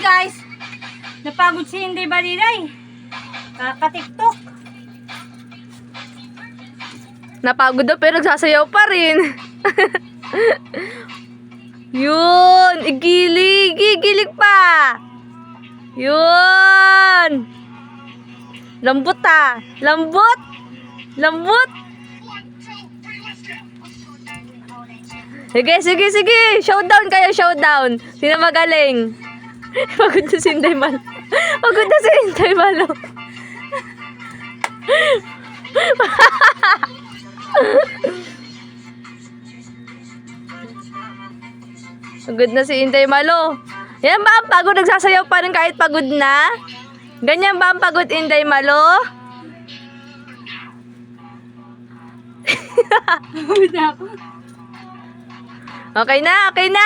guys, napagod si Inday Baliray. Kaka-tiktok. Napagod daw pero nagsasayaw pa rin. Yun! Igilig! Igilig pa! Yun! Lambot ah! Lambot! Lambot! Sige, sige, sige! Showdown kayo, showdown! Sino magaling? Pagod na si Inday Malo. Pagod na si Inday Malo. Pagod na si Inday Malo. Yan ba ang pagod? Nagsasayaw pa rin kahit pagod na? Ganyan ba ang pagod, Inday Malo? Pagod na ako. Okay na, okay na?